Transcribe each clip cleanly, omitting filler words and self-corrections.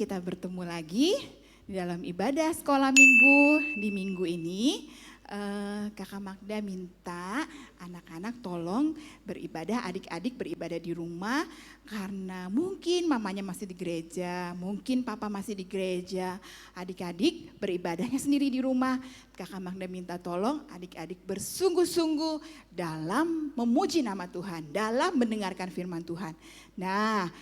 kita bertemu lagi di dalam ibadah sekolah minggu. Di minggu ini Kakak Magda minta anak-anak tolong beribadah, adik-adik beribadah di rumah. Karena mungkin mamanya masih di gereja, mungkin papa masih di gereja. Adik-adik beribadahnya sendiri di rumah. Kakak Magda minta tolong adik-adik bersungguh-sungguh dalam memuji nama Tuhan, dalam mendengarkan firman Tuhan. Nah,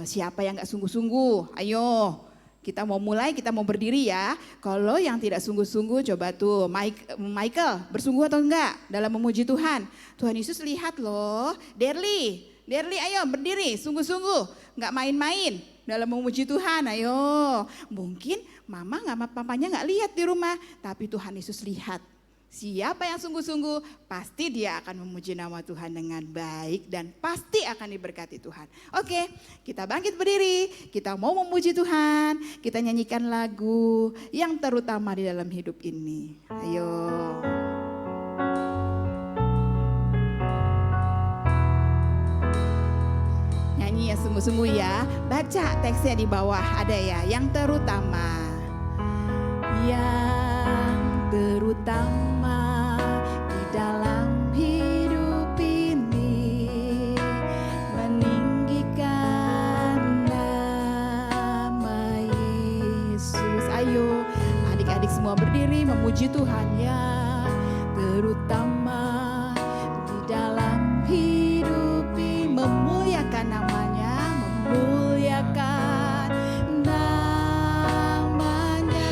siapa yang gak sungguh-sungguh? Ayo, kita mau mulai, kita mau berdiri ya. Kalau yang tidak sungguh-sungguh, coba tuh Michael, bersungguh atau enggak dalam memuji Tuhan? Tuhan Yesus lihat loh. Derli ayo berdiri, sungguh-sungguh. Gak main-main dalam memuji Tuhan, ayo. Mungkin mama papanya gak lihat di rumah, tapi Tuhan Yesus lihat. Siapa yang sungguh-sungguh, pasti dia akan memuji nama Tuhan dengan baik dan pasti akan diberkati Tuhan. Oke, kita bangkit berdiri, kita mau memuji Tuhan, kita nyanyikan lagu yang terutama di dalam hidup ini. Ayo. Nyanyi yang sungguh-sungguh ya, baca teksnya di bawah ada ya, yang terutama. Yang terutama di dalam hidup ini, meninggikan nama Yesus. Ayo adik-adik semua berdiri memuji Tuhan yang terutama di dalam hidup ini, memuliakan namanya, memuliakan namanya.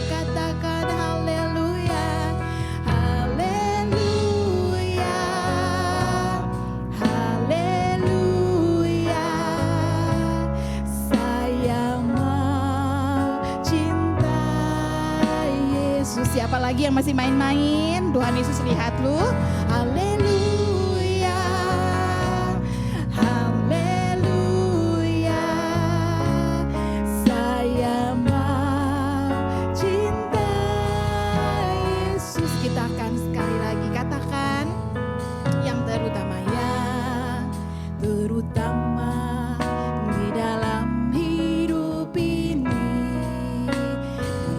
Katakan haleluya, haleluya, haleluya. Saya mau cinta Yesus. Siapa lagi yang masih main-main? Tuhan Yesus lihat lu. Haleluya, haleluya. Saya mau cinta Yesus. Kita akan sekali lagi katakan yang terutama, yang terutama di dalam hidup ini,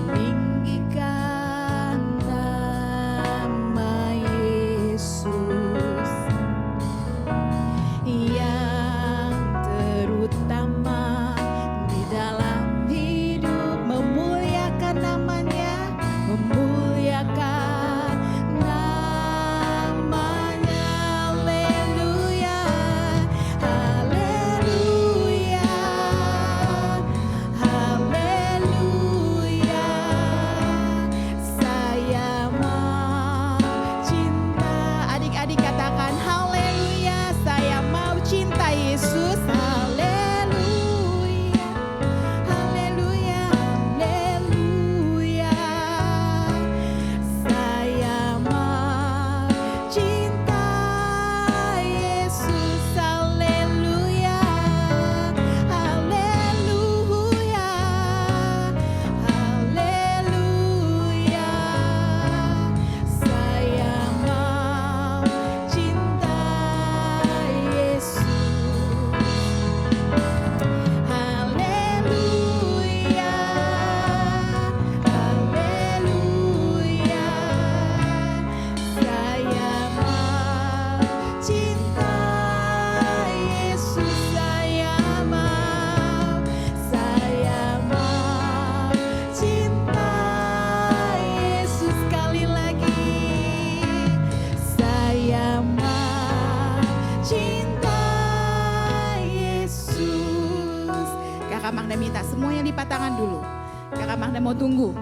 meninggikan nama Yesus. Yang terutama di dalam hidup, memuliakan namanya, memuliakan namanya. Haleluya, haleluya, haleluya. Saya mau cinta. Adik-adik katakan haleluya, saya mau cinta Yesus. Haleluya, haleluya, haleluya. Saya mau cinta Yesus. Haleluya, haleluya, haleluya. Saya mau cinta Yesus. Haleluya, haleluya. Saya mau cinta Yesus. Saya mau cinta Yesus. Sekali lagi, saya mau cinta Yesus. Kakak Magda minta semuanya lipat tangan dulu. Kakak Magda mau tunggu.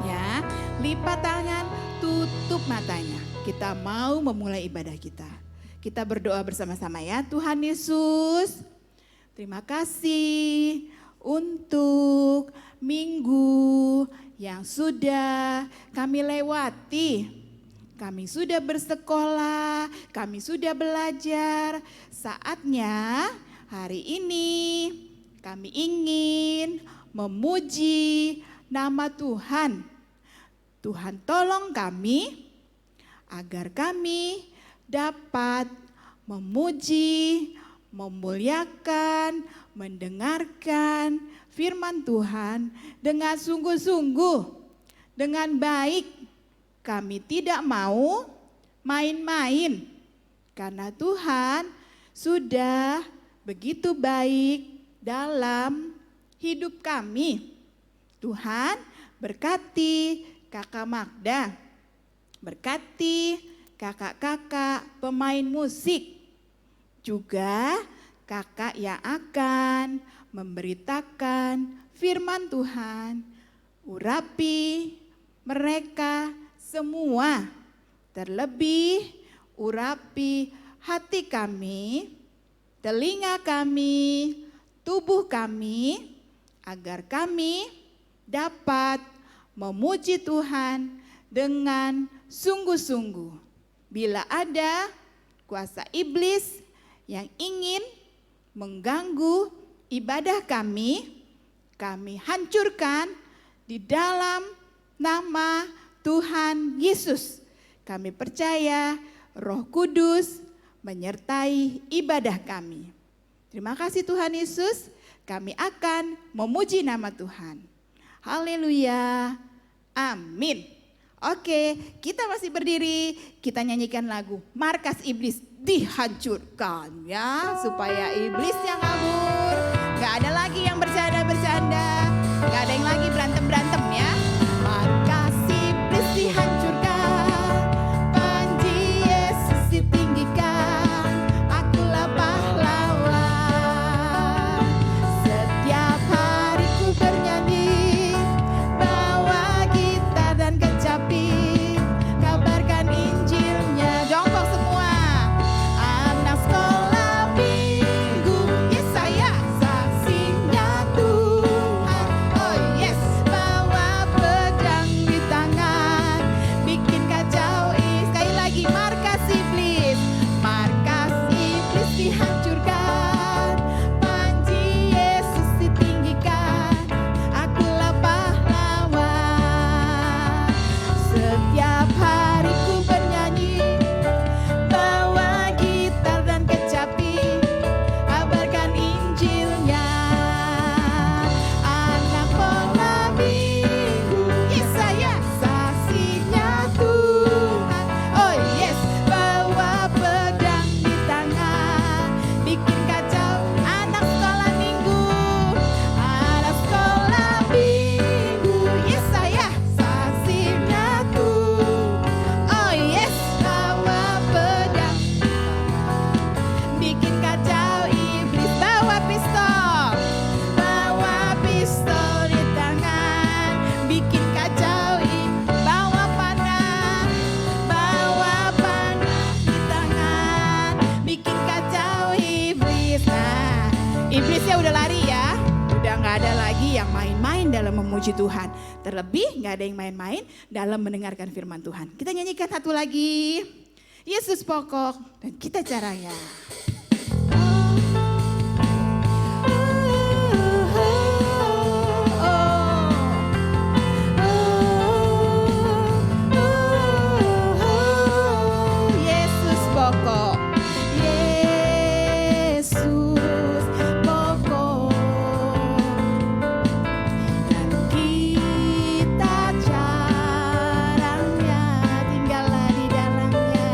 Ya, lipat tangan, tutup matanya. Kita mau memulai ibadah kita. Kita berdoa bersama-sama ya. Tuhan Yesus, terima kasih untuk minggu yang sudah kami lewati. Kami sudah bersekolah, kami sudah belajar. Saatnya hari ini kami ingin memuji nama Tuhan. Tuhan tolong kami agar kami dapat memuji, memuliakan, mendengarkan firman Tuhan dengan sungguh-sungguh, dengan baik. Kami tidak mau main-main, karena Tuhan sudah begitu baik dalam hidup kami. Tuhan berkati Kakak Magda, berkati kakak-kakak pemain musik, juga kakak yang akan memberitakan firman Tuhan. Urapi mereka semua, terlebih urapi hati kami, telinga kami, tubuh kami, agar kami dapat memuji Tuhan dengan sungguh-sungguh. Bila ada kuasa iblis yang ingin mengganggu ibadah kami hancurkan di dalam nama Tuhan Yesus. Kami percaya Roh Kudus menyertai ibadah kami. Terima kasih Tuhan Yesus, kami akan memuji nama Tuhan. Haleluya, amin. Oke, kita masih berdiri, kita nyanyikan lagu Markas Iblis Dihancurkan ya, supaya iblis yang kabur. Gak ada lagi yang bercanda-bercanda, gak ada yang lagi berantem-berantem ya. Markas iblis dihancurkan, panji Yesus ditinggikan, akulah pahlawan. Setiap hari ku bernyanyi, bawa gitar dan kecapi, kabarkan Injilnya. Jongkok semua. Anak sekolah minggu, Yesaya saksinya Tuhan. Oh yes, bawa pedang di tangan, bikin kacau. Sekali lagi, markas iblis dihancurkan, panji Yesus ditinggikan, akulah pahlawan. Setiap hari ku bernyanyi, bawa gitar dan kecapi, kabarkan Injilnya. Anak pola minggu, Yesaya saksinya Tuhan. Oh yes, bawa pedang di tangan, bikin kacau. Anak sekolah minggu, Yesaya saksinya Tuhan. Oh yes, bawa pedang, bikin kacau iblis. Bawa pistol di tangan, bikin kacau bawa panah di tangan, bikin kacau iblis. Nah, iblisnya udah lari ya, udah gak ada lagi yang main-main dalam memuji Tuhan. Terlebih gak ada yang main-main dalam mendengarkan firman Tuhan. Kita nyanyikan satu lagi, Yesus pokok dan kita caranya. Yesus pokok, Yesus pokok, dan kita caranya, tinggallah di dalamnya,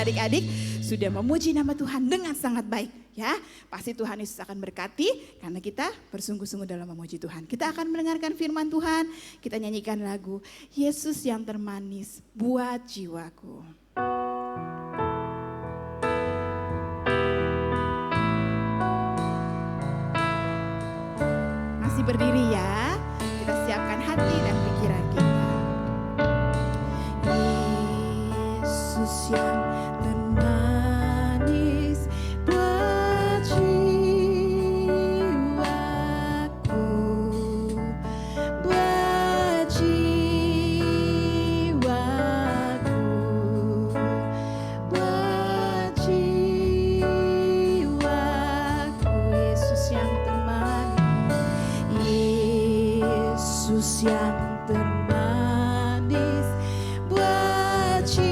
adik-adik sudah memuji nama Tuhan dengan sangat baik ya. Pasti Tuhan Yesus akan berkati karena kita bersungguh-sungguh dalam memuji Tuhan. Kita akan mendengarkan firman Tuhan, kita nyanyikan lagu Yesus yang termanis buat jiwaku. Masih berdiri ya, kita siapkan hati dan pikiran kita. Yesus yang termanis buat jiwaku, buat jiwaku, buat jiwaku. Yesus yang termanis, Yesus yang termanis buat jiwaku,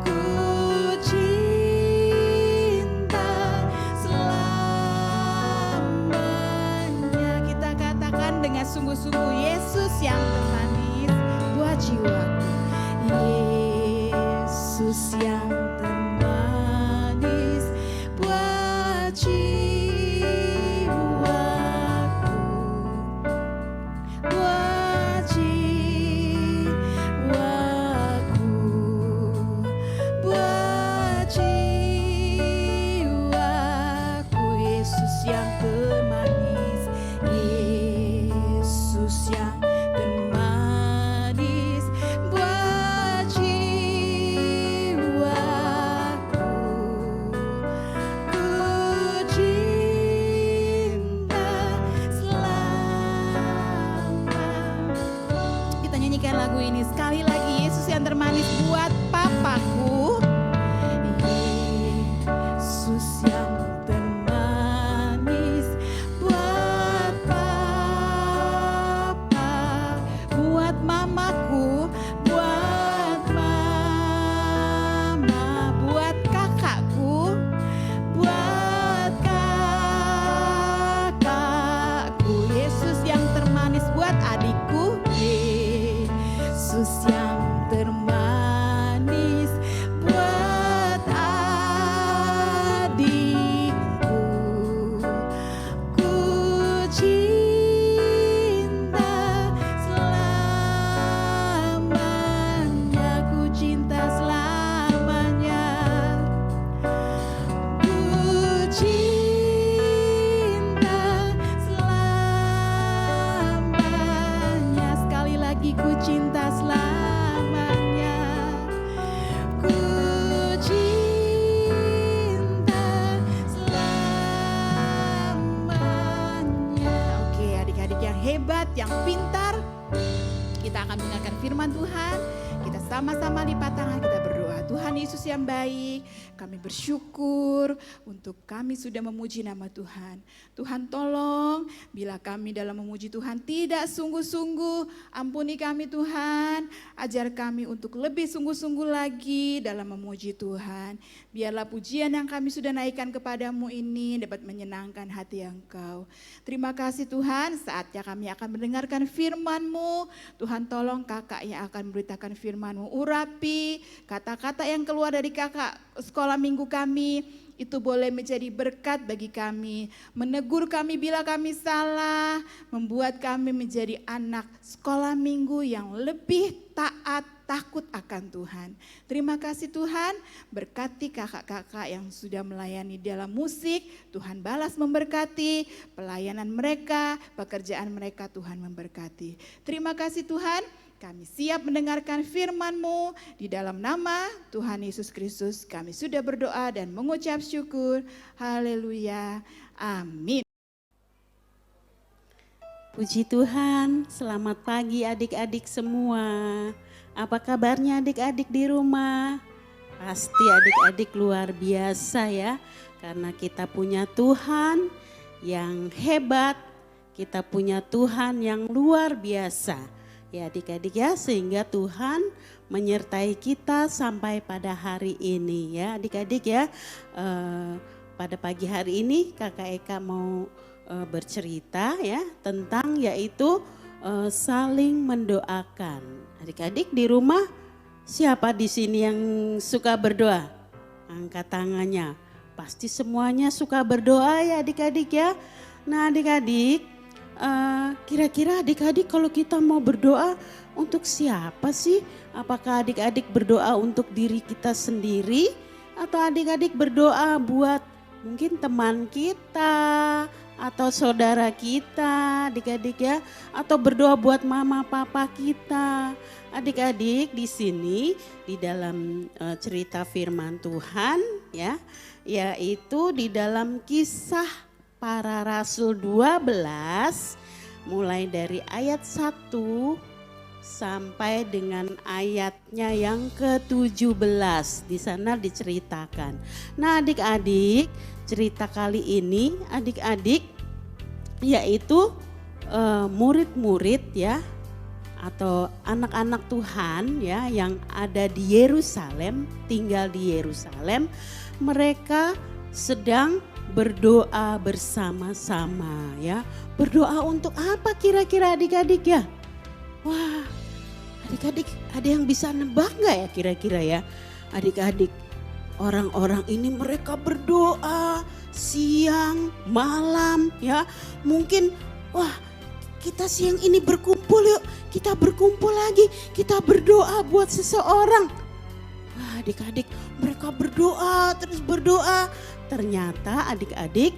ku cinta selamanya. Kita katakan dengan sungguh-sungguh, Yesus yang termanis buat jiwaku, Yesus yang termanis buat jiwaku, buat jiwaku, buat jiwaku. Yesus yang termanis, Yesus yang termanis buat jiwaku, ku cinta selamanya. Kita nyanyikan lagu ini sekali lagi, Yesus yang termanis buat papaku, Yesus yang termanis buat papa, buat mamaku, buat mama, buat kakakku, buat kakakku. Yesus yang termanis buat adikku, Yesus yang termanis buat adikku, ku cinta selamanya, ku cinta selamanya, ku cinta selamanya. Sekali lagi, ku cinta selamanya, ku cinta selamanya. Oke, adik-adik yang hebat, yang pintar, kita akan mendengarkan firman Tuhan. Kita sama-sama lipat tangan, kita berdoa. Tuhan Yesus yang baik, kami bersyukur untuk kami sudah memuji nama Tuhan. Tuhan tolong, bila kami dalam memuji Tuhan tidak sungguh-sungguh, ampuni kami Tuhan. Ajar kami untuk lebih sungguh-sungguh lagi dalam memuji Tuhan. Biarlah pujian yang kami sudah naikkan kepadamu ini dapat menyenangkan hati Engkau. Terima kasih Tuhan, saatnya kami akan mendengarkan firman-Mu. Tuhan tolong kakak yang akan memberitakan firman-Mu, urapi kata-kata yang keluar dari kakak sekolah minggu kami, itu boleh menjadi berkat bagi kami, menegur kami bila kami salah, membuat kami menjadi anak sekolah minggu yang lebih taat, takut akan Tuhan. Terima kasih Tuhan, berkati kakak-kakak yang sudah melayani dalam musik, Tuhan balas memberkati pelayanan mereka, pekerjaan mereka, Tuhan memberkati. Terima kasih Tuhan, kami siap mendengarkan firman-Mu. Di dalam nama Tuhan Yesus Kristus kami sudah berdoa dan mengucap syukur. Haleluya. Amin. Puji Tuhan, selamat pagi adik-adik semua. Apa kabarnya adik-adik di rumah? Pasti adik-adik luar biasa ya. Karena kita punya Tuhan yang hebat, kita punya Tuhan yang luar biasa. Ya adik-adik ya, sehingga Tuhan menyertai kita sampai pada hari ini ya adik-adik ya. Pada pagi hari ini Kakak Eka mau bercerita ya tentang yaitu saling mendoakan. Adik-adik di rumah, siapa di sini yang suka berdoa? Angkat tangannya. Pasti semuanya suka berdoa ya adik-adik ya. Nah adik-adik, kira-kira adik-adik kalau kita mau berdoa untuk siapa sih? Apakah adik-adik berdoa untuk diri kita sendiri? Atau adik-adik berdoa buat mungkin teman kita atau saudara kita, adik-adik ya, atau berdoa buat mama papa kita. Adik-adik di sini di dalam cerita firman Tuhan ya, yaitu di dalam Kisah Para Rasul 12 mulai dari ayat 1 sampai dengan ayatnya yang ke-17. Di sana diceritakan. Nah, adik-adik, cerita kali ini adik-adik yaitu murid-murid ya atau anak-anak Tuhan ya yang ada di Yerusalem, tinggal di Yerusalem, mereka sedang berdoa bersama-sama ya. Berdoa untuk apa kira-kira adik-adik ya? Wah, adik-adik ada yang bisa nebak nggak ya kira-kira ya? Adik-adik, orang-orang ini mereka berdoa siang, malam ya. Mungkin wah kita siang ini berkumpul yuk, kita berkumpul lagi, kita berdoa buat seseorang. Wah adik-adik mereka berdoa, terus berdoa. Ternyata adik-adik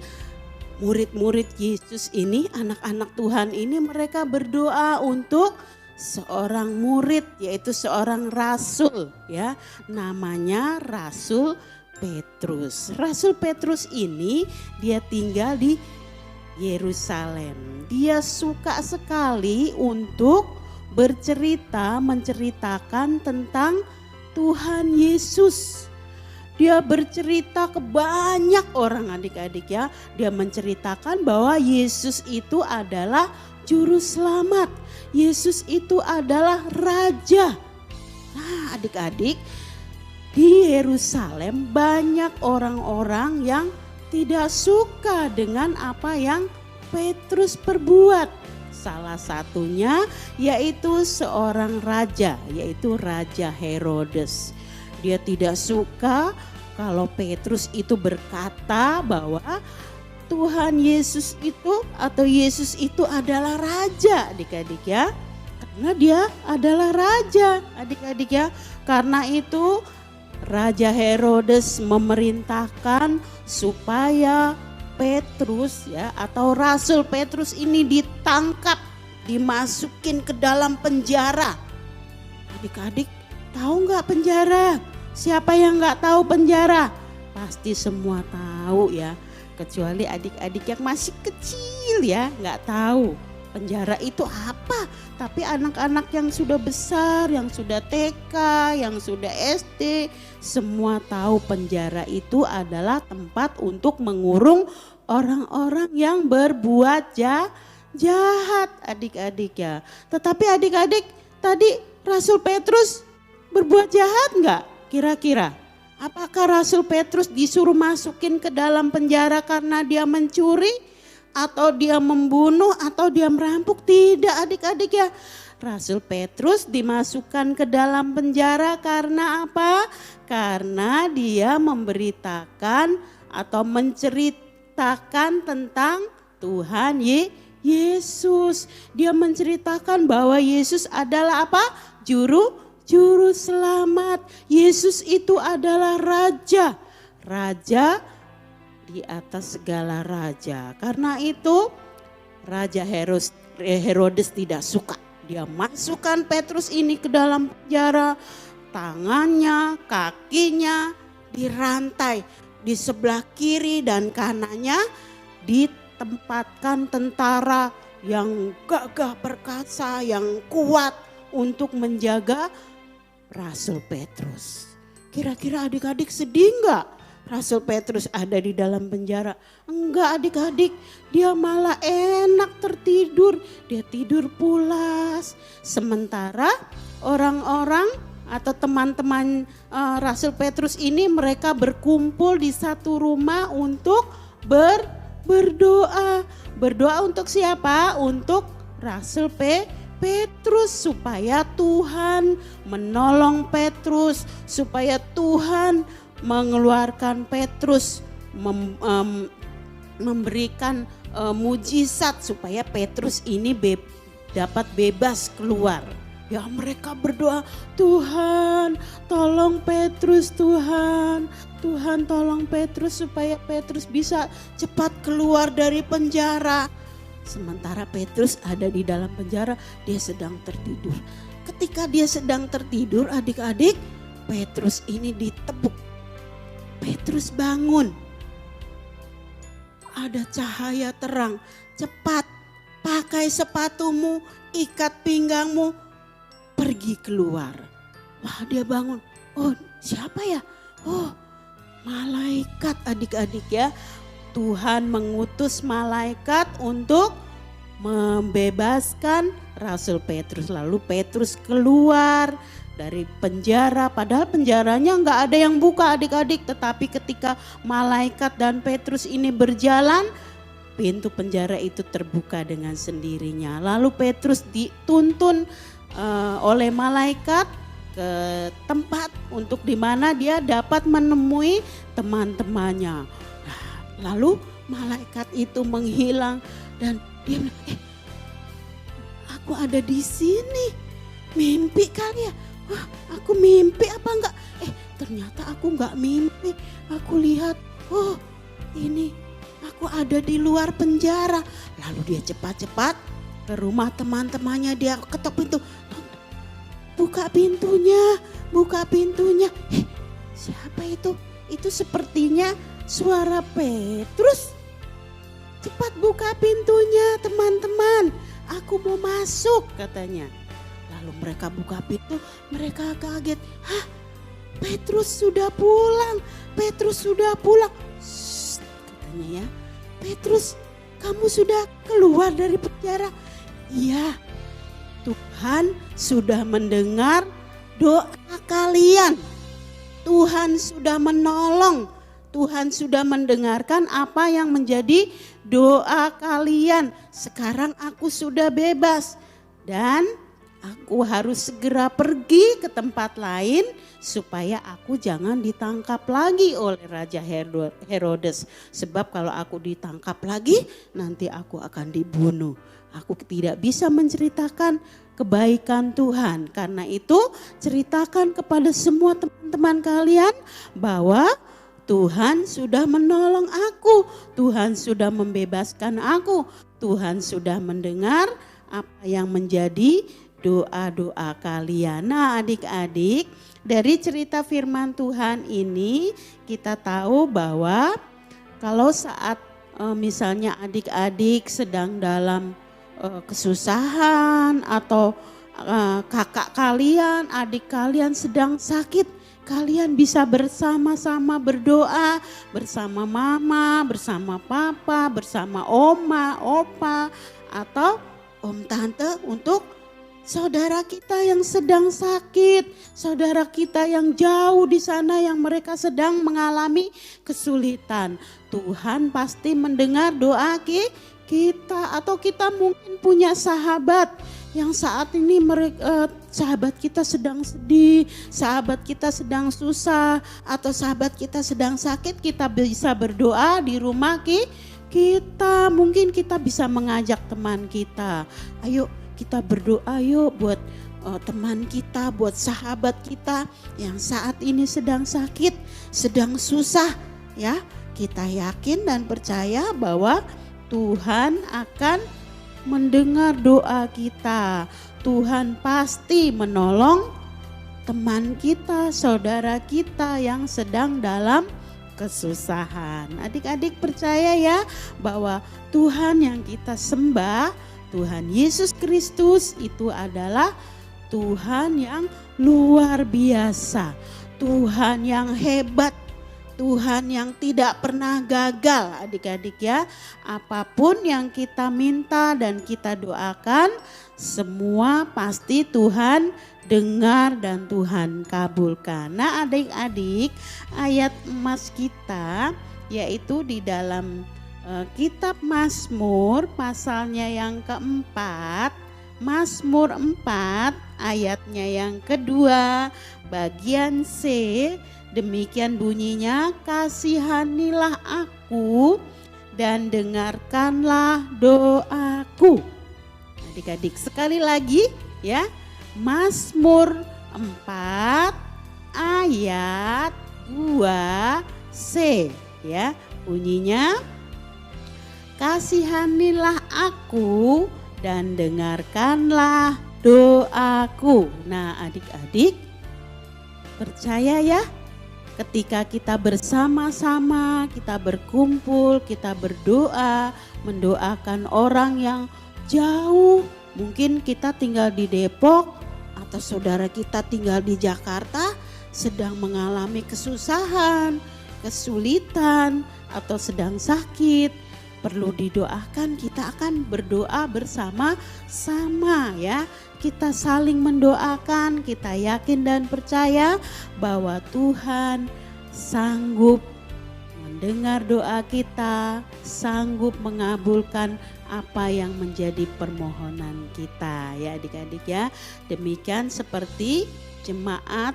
murid-murid Yesus ini, anak-anak Tuhan ini mereka berdoa untuk seorang murid yaitu seorang rasul ya. Namanya Rasul Petrus. Rasul Petrus ini dia tinggal di Yerusalem. Dia suka sekali untuk menceritakan tentang Tuhan Yesus. Dia bercerita ke banyak orang adik-adik ya. Dia menceritakan bahwa Yesus itu adalah juru selamat. Yesus itu adalah raja. Nah adik-adik, di Yerusalem banyak orang-orang yang tidak suka dengan apa yang Petrus perbuat. Salah satunya yaitu seorang raja, yaitu Raja Herodes. Dia tidak suka kalau Petrus itu berkata bahwa Tuhan Yesus itu atau Yesus itu adalah raja adik-adik ya. Karena dia adalah raja adik-adik ya. Karena itu Raja Herodes memerintahkan supaya Petrus ya atau Rasul Petrus ini ditangkap, dimasukin ke dalam penjara. Adik-adik tahu nggak penjara? Siapa yang nggak tahu penjara? Pasti semua tahu ya. Kecuali adik-adik yang masih kecil ya nggak tahu penjara itu apa. Tapi anak-anak yang sudah besar, yang sudah TK, yang sudah SD, semua tahu penjara itu adalah tempat untuk mengurung orang-orang yang berbuat jahat adik-adik ya. Tetapi adik-adik tadi Rasul Petrus berbuat jahat nggak kira-kira? Apakah Rasul Petrus disuruh masukin ke dalam penjara karena dia mencuri? Atau dia membunuh atau dia merampok? Tidak adik-adik ya. Rasul Petrus dimasukkan ke dalam penjara karena apa? Karena dia memberitakan atau menceritakan tentang Tuhan Yesus. Dia menceritakan bahwa Yesus adalah apa? Juru selamat. Yesus itu adalah raja. Raja di atas segala raja. Karena itu Raja Herodes tidak suka. Dia masukkan Petrus ini ke dalam penjara. Tangannya, kakinya dirantai. Di sebelah kiri dan kanannya ditempatkan tentara yang gagah perkasa, yang kuat untuk menjaga Rasul Petrus. Kira-kira adik-adik sedih enggak Rasul Petrus ada di dalam penjara? Enggak adik-adik, dia malah enak tertidur. Dia tidur pulas. Sementara orang-orang atau teman-teman Rasul Petrus ini mereka berkumpul di satu rumah untuk berdoa. Berdoa untuk siapa? Untuk Rasul Petrus, supaya Tuhan menolong Petrus, supaya Tuhan mengeluarkan Petrus, memberikan mujizat supaya Petrus ini dapat bebas keluar. Ya, mereka berdoa, Tuhan tolong Petrus, Tuhan tolong Petrus supaya Petrus bisa cepat keluar dari penjara. Sementara Petrus ada di dalam penjara, dia sedang tertidur. Ketika dia sedang tertidur, adik-adik, Petrus ini ditepuk. Petrus bangun. Ada cahaya terang, cepat pakai sepatumu, ikat pinggangmu, pergi keluar. Wah, dia bangun. Oh, siapa ya? Oh, malaikat, adik-adik ya. Tuhan mengutus malaikat untuk membebaskan Rasul Petrus. Lalu Petrus keluar dari penjara, padahal penjaranya nggak ada yang buka adik-adik. Tetapi ketika malaikat dan Petrus ini berjalan, pintu penjara itu terbuka dengan sendirinya. Lalu Petrus dituntun oleh malaikat ke tempat untuk dimana dia dapat menemui teman-temannya. Nah, lalu malaikat itu menghilang dan dia bilang, aku ada di sini, mimpi kali ya? Wah, aku mimpi apa enggak? Ternyata aku enggak mimpi. Aku lihat, oh ini aku ada di luar penjara. Lalu dia cepat-cepat ke rumah teman-temannya, dia ketok pintu. Buka pintunya, buka pintunya. Siapa itu? Itu sepertinya suara Petrus. Cepat buka pintunya teman-teman, aku mau masuk katanya. Lalu mereka buka pintu, mereka kaget. Hah, Petrus sudah pulang, Petrus sudah pulang. Shh, katanya ya, Petrus kamu sudah keluar dari penjara. Iya, Tuhan sudah mendengar doa kalian. Tuhan sudah menolong. Tuhan sudah mendengarkan apa yang menjadi doa kalian. Sekarang aku sudah bebas dan aku harus segera pergi ke tempat lain supaya aku jangan ditangkap lagi oleh Raja Herodes. Sebab kalau aku ditangkap lagi nanti aku akan dibunuh. Aku tidak bisa menceritakan kebaikan Tuhan. Karena itu ceritakan kepada semua teman-teman kalian bahwa Tuhan sudah menolong aku. Tuhan sudah membebaskan aku. Tuhan sudah mendengar apa yang menjadi doa-doa kalian. Nah, adik-adik, dari cerita firman Tuhan ini kita tahu bahwa kalau saat misalnya adik-adik sedang dalam kesusahan atau kakak kalian, adik kalian sedang sakit, kalian bisa bersama-sama berdoa bersama mama, bersama papa, bersama oma, opa atau om tante untuk saudara kita yang sedang sakit, saudara kita yang jauh di sana yang mereka sedang mengalami kesulitan. Tuhan pasti mendengar doa kita, atau kita mungkin punya sahabat yang saat ini sahabat kita sedang sedih, sahabat kita sedang susah, atau sahabat kita sedang sakit. Kita bisa berdoa di rumah kita. Mungkin kita bisa mengajak teman kita, ayo kita berdoa yuk buat teman kita, buat sahabat kita yang saat ini sedang sakit, sedang susah ya. Kita yakin dan percaya bahwa Tuhan akan mendengar doa kita. Tuhan pasti menolong teman kita, saudara kita yang sedang dalam kesusahan. Adik-adik percaya ya bahwa Tuhan yang kita sembah, Tuhan Yesus Kristus itu adalah Tuhan yang luar biasa, Tuhan yang hebat, Tuhan yang tidak pernah gagal. Adik-adik ya, apapun yang kita minta dan kita doakan, semua pasti Tuhan dengar dan Tuhan kabulkan. Nah, adik-adik, ayat emas kita yaitu di dalam kitab Mazmur pasalnya yang keempat Mazmur 4 ayatnya yang kedua, bagian C, demikian bunyinya, kasihanilah aku dan dengarkanlah doaku. Adik-adik sekali lagi ya, Mazmur 4 ayat 2C ya, bunyinya, kasihanilah aku dan dengarkanlah doaku. Nah adik-adik percaya ya, ketika kita bersama-sama, kita berkumpul, kita berdoa, mendoakan orang yang jauh, mungkin kita tinggal di Depok atau saudara kita tinggal di Jakarta, sedang mengalami kesusahan, kesulitan atau sedang sakit, perlu didoakan, kita akan berdoa bersama-sama ya. Kita saling mendoakan, kita yakin dan percaya bahwa Tuhan sanggup mendengar doa kita, sanggup mengabulkan apa yang menjadi permohonan kita ya adik-adik ya. Demikian seperti jemaat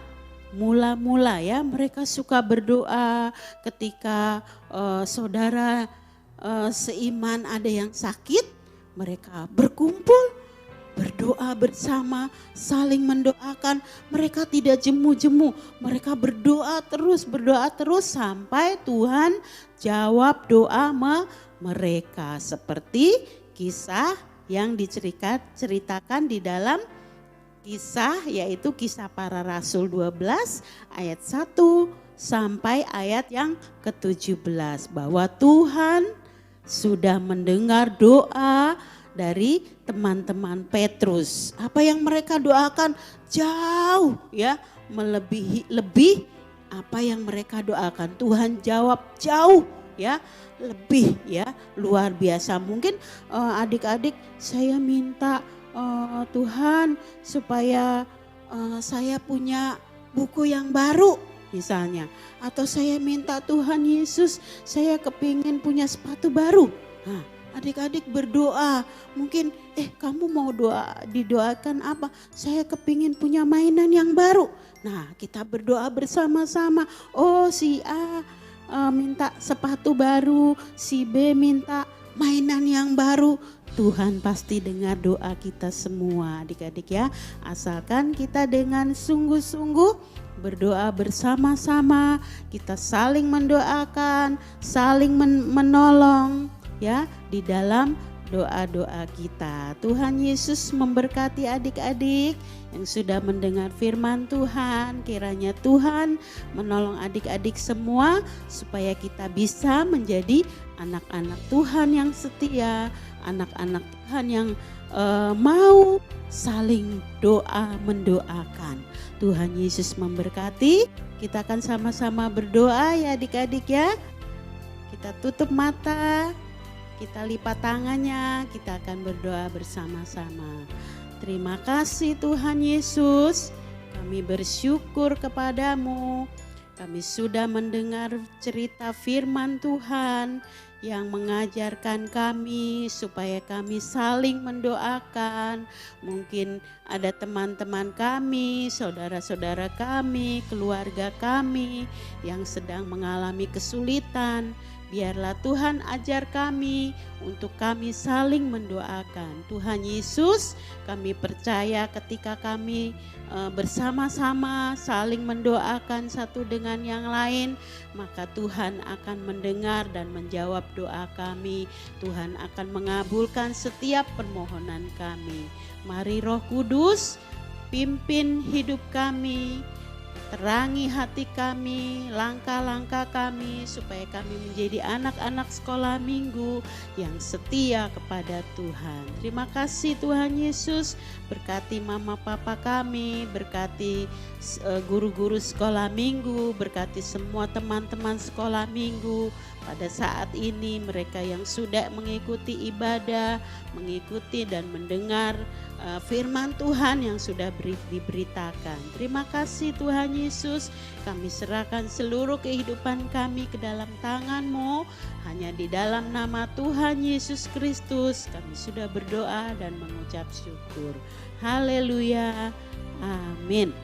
mula-mula ya, mereka suka berdoa ketika saudara seiman ada yang sakit, mereka berkumpul, berdoa bersama, saling mendoakan. Mereka tidak jemu-jemu, mereka berdoa terus sampai Tuhan jawab doa mereka. Seperti kisah yang diceritakan di dalam Kisah, yaitu Kisah Para Rasul 12 ayat 1 sampai ayat yang ke-17, bahwa Tuhan sudah mendengar doa dari teman-teman Petrus. Apa yang mereka doakan jauh ya, melebihi apa yang mereka doakan. Tuhan jawab jauh ya, lebih ya, luar biasa. Mungkin adik-adik, saya minta Tuhan supaya saya punya buku yang baru misalnya, atau saya minta Tuhan Yesus, saya kepingin punya sepatu baru. Nah, adik-adik berdoa, mungkin kamu mau didoakan apa? Saya kepingin punya mainan yang baru. Nah, kita berdoa bersama-sama. Oh, si A minta sepatu baru, si B minta mainan yang baru. Tuhan pasti dengar doa kita semua adik-adik ya, asalkan kita dengan sungguh-sungguh berdoa bersama-sama, kita saling mendoakan, saling menolong ya di dalam doa-doa kita. Tuhan Yesus memberkati adik-adik yang sudah mendengar firman Tuhan. Kiranya Tuhan menolong adik-adik semua supaya kita bisa menjadi anak-anak Tuhan yang setia, anak-anak Tuhan yang mau saling doa mendoakan. Tuhan Yesus memberkati. Kita akan sama-sama berdoa ya adik-adik ya. Kita tutup mata, kita lipat tangannya, kita akan berdoa bersama-sama. Terima kasih Tuhan Yesus, kami bersyukur kepadamu. Kami sudah mendengar cerita firman Tuhan yang mengajarkan kami supaya kami saling mendoakan. Mungkin ada teman-teman kami, saudara-saudara kami, keluarga kami yang sedang mengalami kesulitan. Biarlah Tuhan ajar kami untuk kami saling mendoakan. Tuhan Yesus, kami percaya ketika kami bersama-sama saling mendoakan satu dengan yang lain, maka Tuhan akan mendengar dan menjawab doa kami. Tuhan akan mengabulkan setiap permohonan kami. Mari Roh Kudus pimpin hidup kami, terangi hati kami, langkah-langkah kami, supaya kami menjadi anak-anak sekolah minggu yang setia kepada Tuhan. Terima kasih Tuhan Yesus, berkati mama papa kami, berkati guru-guru sekolah minggu, berkati semua teman-teman sekolah minggu. Pada saat ini mereka yang sudah mengikuti ibadah, mengikuti dan mendengar firman Tuhan yang sudah diberitakan. Terima kasih Tuhan Yesus, kami serahkan seluruh kehidupan kami ke dalam tangan-Mu. Hanya di dalam nama Tuhan Yesus Kristus kami sudah berdoa dan mengucap syukur. Haleluya, amin.